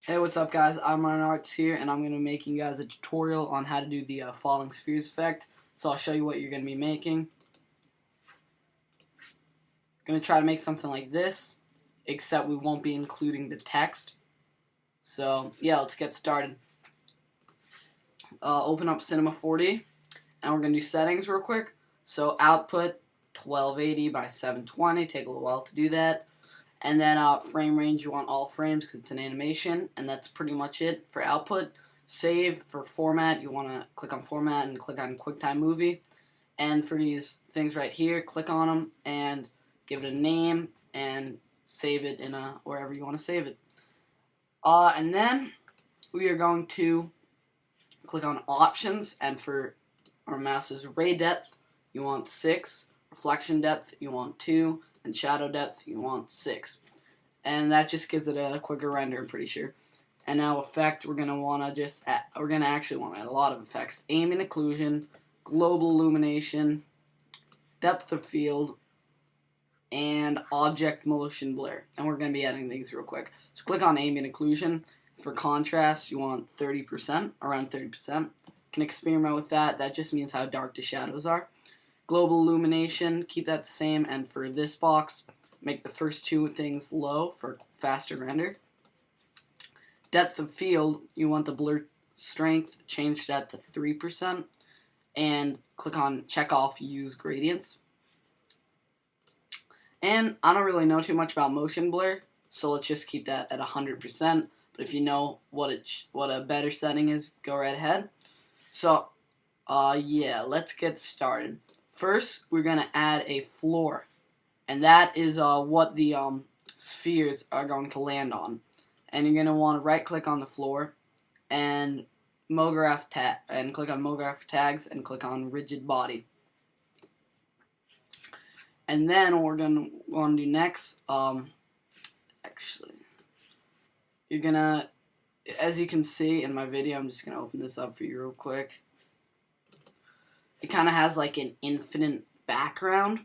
Hey, what's up guys? IModernArts here, and I'm going to be making you guys a tutorial on how to do the falling spheres effect. So I'll show you what you're going to be making. I'm going to try to make something like this, except we won't be including the text. So yeah, let's get started. Open up Cinema 4D, and we're going to do settings real quick. So output 1280 by 720, take a little while to do that. And then frame range, you want all frames because it's an animation, and that's pretty much it for output. Save for format, you want to click on format and click on QuickTime Movie. And for these things right here, click on them and give it a name and save it in wherever you want to save it. And then we are going to click on options, and for our mouse's ray depth, you want 6, reflection depth, you want 2, and shadow depth, you want 6. And that just gives it a quicker render, I'm pretty sure. And now effect, we're gonna actually want to add a lot of effects. Ambient occlusion, global illumination, depth of field, and object motion blur. And we're gonna be adding these real quick. So click on ambient occlusion. For contrast, you want 30%, around 30%. You can experiment with that. That just means how dark the shadows are. Global illumination, keep that the same, and for this box, make the first two things low for faster render. Depth of field, you want the blur strength, change that to 3%, and click on check off use gradients. And I don't really know too much about motion blur, so let's just keep that at 100%, but if you know what a better setting is, go right ahead. So, yeah, let's get started. First, we're going to add a floor, and that is what the spheres are going to land on. And you're going to want to right-click on the floor and click on MoGraph tags and click on rigid body. And then what we're going to want to do next, actually, you're going to, as you can see in my video, I'm just going to open this up for you real quick. It kind of has like an infinite background,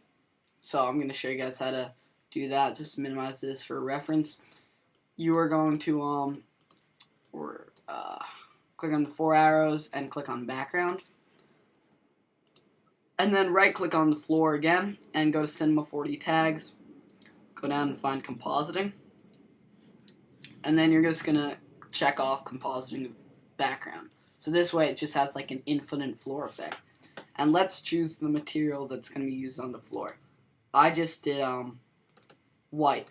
so I'm going to show you guys how to do that. Just minimize this for reference. You are going to click on the 4 arrows and click on background, and then right click on the floor again and go to Cinema 4D tags, go down and find compositing, and then you're just going to check off compositing background. So this way it just has like an infinite floor effect. And let's choose the material that's going to be used on the floor. I just did white.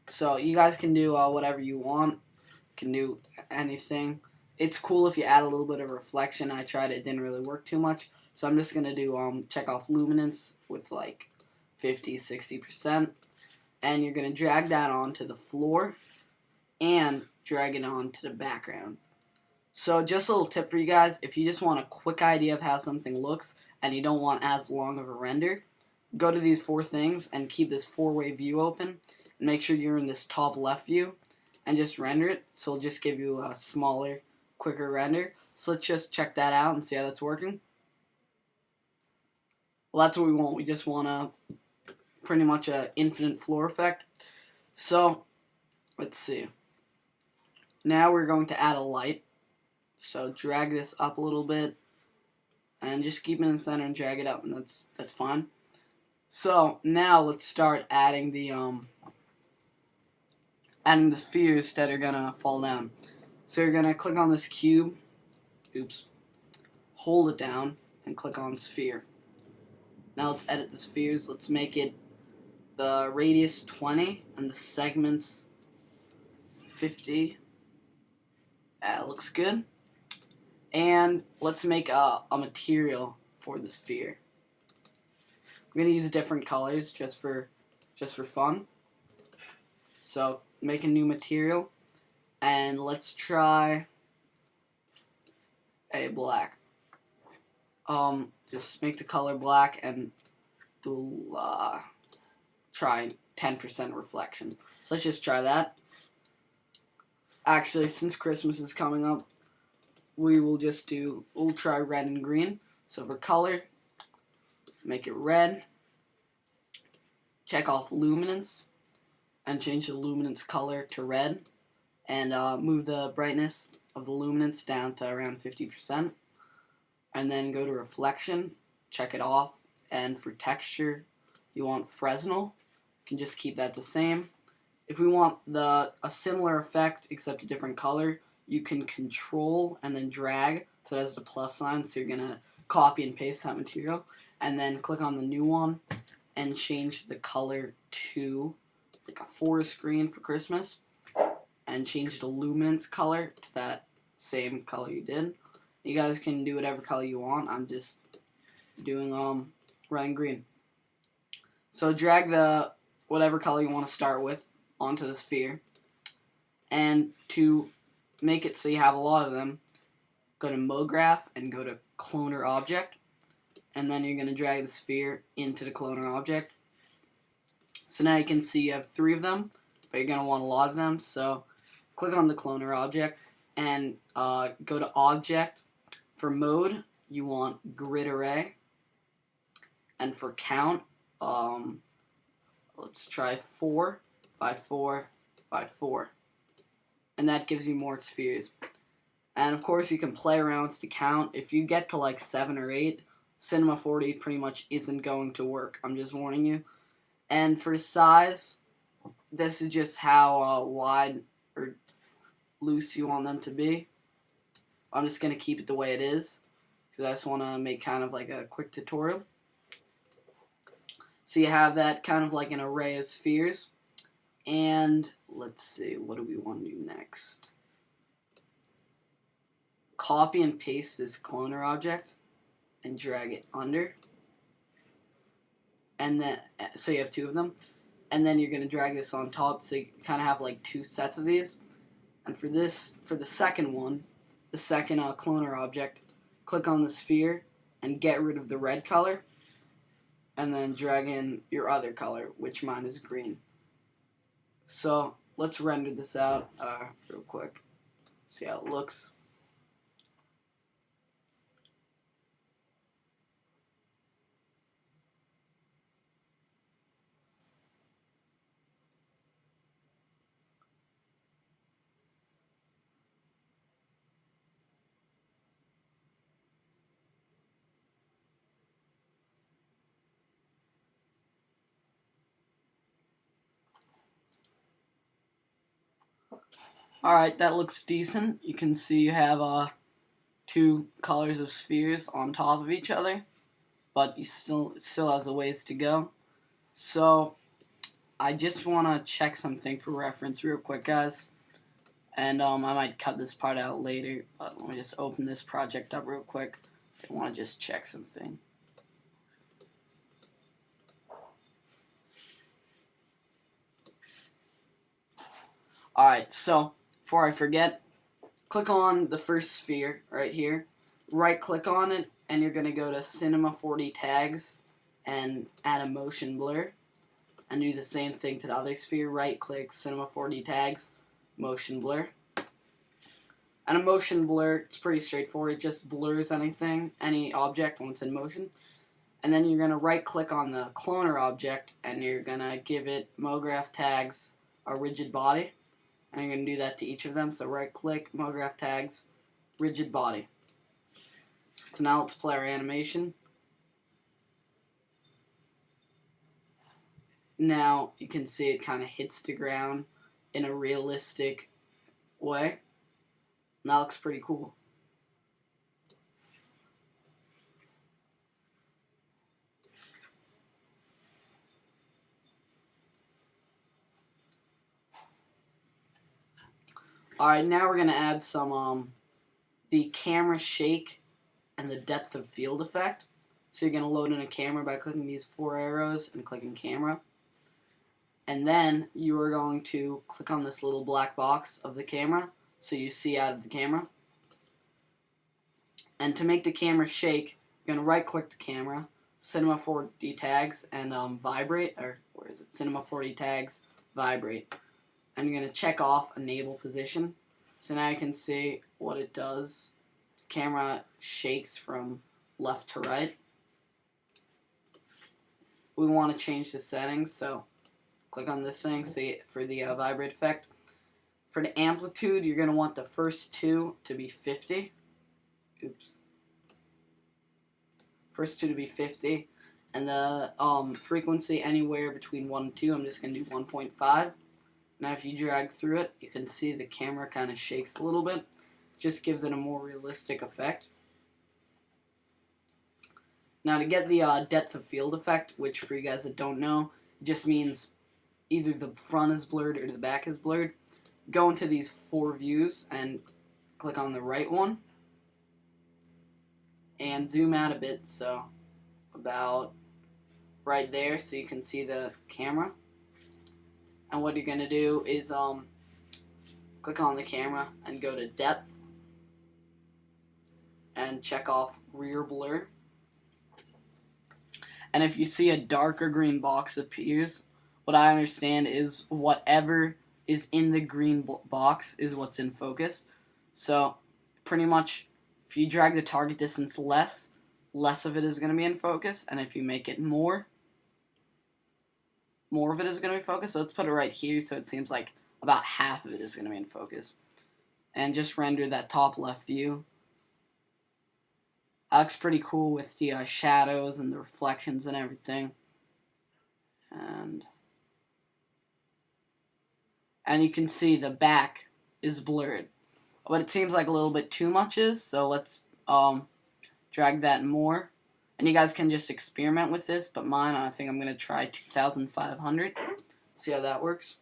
So you guys can do whatever you want. You can do anything. It's cool if you add a little bit of reflection. I tried it, didn't really work too much. So I'm just going to do check off luminance with like 50-60%. And you're going to drag that onto the floor and drag it onto the background. So just a little tip for you guys, if you just want a quick idea of how something looks and you don't want as long of a render, go to these 4 things and keep this 4-way view open and make sure you're in this top left view and just render it, so it'll just give you a smaller, quicker render. So let's just check that out and see how that's working. Well, that's what we want. We just want pretty much an infinite floor effect. So let's see. Now we're going to add a light. So drag this up a little bit and just keep it in the center and drag it up, and that's fine. So now let's start adding the spheres that are gonna fall down. So you're gonna click on this cube, hold it down and click on sphere. Now let's edit the spheres. Let's make it the radius 20 and the segments 50. That looks good. And let's make a material for the sphere. We're gonna use different colors just for fun. So make a new material, and let's try a black. Just make the color black and do try 10% reflection. So let's just try that. Actually, since Christmas is coming up, we'll try red and green. So for color, make it red, check off luminance, and change the luminance color to red, and move the brightness of the luminance down to around 50%. And then go to reflection, check it off, and for texture, you want Fresnel. You can just keep that the same. If we want a similar effect except a different color, you can control and then drag so it has the plus sign, so you're gonna copy and paste that material, and then click on the new one and change the color to like a forest green for Christmas, and change the luminance color to that same color you did. You guys can do whatever color you want. I'm just doing red and green. So drag the whatever color you want to start with onto the sphere, and to make it so you have a lot of them, go to MoGraph and go to Cloner Object, and then you're going to drag the sphere into the Cloner Object. So now you can see you have 3 of them, but you're going to want a lot of them, so click on the Cloner Object and go to Object. For mode, you want Grid Array, and for count, let's try 4 by 4 by 4, and that gives you more spheres. And of course you can play around with the count. If you get to like 7 or 8, Cinema 4D pretty much isn't going to work. I'm just warning you. And for size, this is just how wide or loose you want them to be. I'm just going to keep it the way it is, because I just want to make kind of like a quick tutorial. So you have that kind of like an array of spheres. And let's see, what do we want to do next? Copy and paste this Cloner Object and drag it under. And then, so you have 2 of them. And then you're going to drag this on top, so you kind of have like 2 sets of these. And for this, for the second one, the second Cloner Object, click on the sphere and get rid of the red color, and then drag in your other color, which mine is green. So let's render this out real quick, see how it looks. Alright, that looks decent. You can see you have 2 colors of spheres on top of each other, but you still has a ways to go. So I just want to check something for reference real quick, guys. And I might cut this part out later, but let me just open this project up real quick. I want to just check something. Alright, so before I forget, click on the first sphere right here, right click on it, and you're going to go to Cinema 4D Tags and add a motion blur, and do the same thing to the other sphere. Right click, Cinema 4D Tags, motion blur. And a motion blur, it's pretty straightforward. It just blurs anything, any object when it's in motion. And then you're going to right click on the Cloner Object, and you're going to give it MoGraph Tags, a rigid body. And you're going to do that to each of them. So right click, MoGraph Tags, rigid body. So now let's play our animation. Now you can see it kind of hits the ground in a realistic way. That looks pretty cool. Alright, now we're going to add some, the camera shake and the depth of field effect. So you're going to load in a camera by clicking these 4 arrows and clicking camera. And then you are going to click on this little black box of the camera, so you see out of the camera. And to make the camera shake, you're going to right click the camera, Cinema 4D Tags, and vibrate, or where is it? Cinema 4D Tags, vibrate. And you're going to check off enable position. So now you can see what it does. The camera shakes from left to right. We want to change the settings, so click on this thing, see for the vibrate effect. For the amplitude, you're going to want the first two to be 50. Oops. First two to be 50. And the frequency anywhere between 1 and 2, I'm just going to do 1.5. Now if you drag through it, you can see the camera kind of shakes a little bit. Just gives it a more realistic effect. Now to get the depth of field effect, which for you guys that don't know, it just means either the front is blurred or the back is blurred. Go into these 4 views and click on the right one. And zoom out a bit, so about right there so you can see the camera. And what you're going to do is click on the camera and go to depth and check off rear blur. And if you see a darker green box appears, what I understand is whatever is in the green box is what's in focus. So pretty much if you drag the target distance less of it is going to be in focus, and if you make it more of it is going to be focused. So let's put it right here so it seems like about half of it is going to be in focus. And just render that top left view. That looks pretty cool with the shadows and the reflections and everything. And you can see the back is blurred. But it seems like a little bit too much is, so let's drag that more. And you guys can just experiment with this, but mine, I think I'm going to try 2,500. See how that works.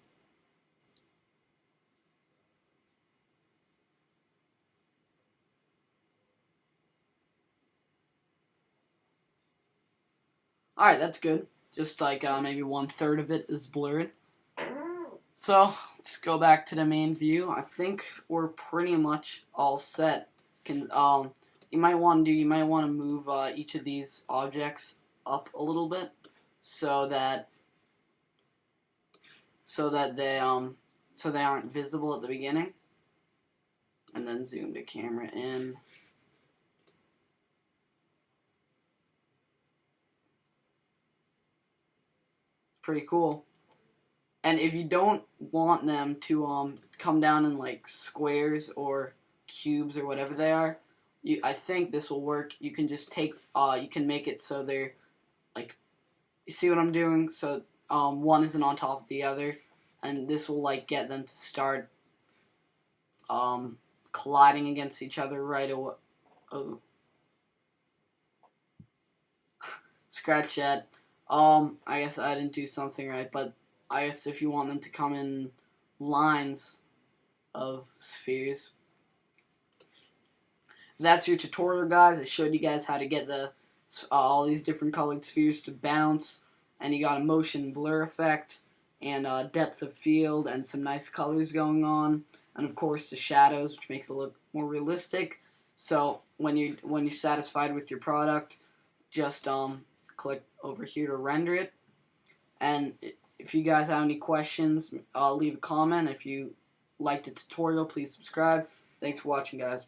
Alright, that's good. Just like maybe 1/3 of it is blurred. So, let's go back to the main view. I think we're pretty much all set. You might want to move each of these objects up a little bit so that they aren't visible at the beginning. And then zoom the camera in. Pretty cool. And if you don't want them to come down in like squares or cubes or whatever they are, I think this will work. You can just take you can make it so they're like, you see what I'm doing? So one isn't on top of the other, and this will like get them to start colliding against each other right away. Oh. Scratch that. I guess I didn't do something right, but I guess if you want them to come in lines of spheres. That's your tutorial, guys. I showed you guys how to get all these different colored spheres to bounce, and you got a motion blur effect, and depth of field, and some nice colors going on, and of course the shadows, which makes it look more realistic. So when you're satisfied with your product, just click over here to render it. And if you guys have any questions, leave a comment. If you liked the tutorial, please subscribe. Thanks for watching, guys.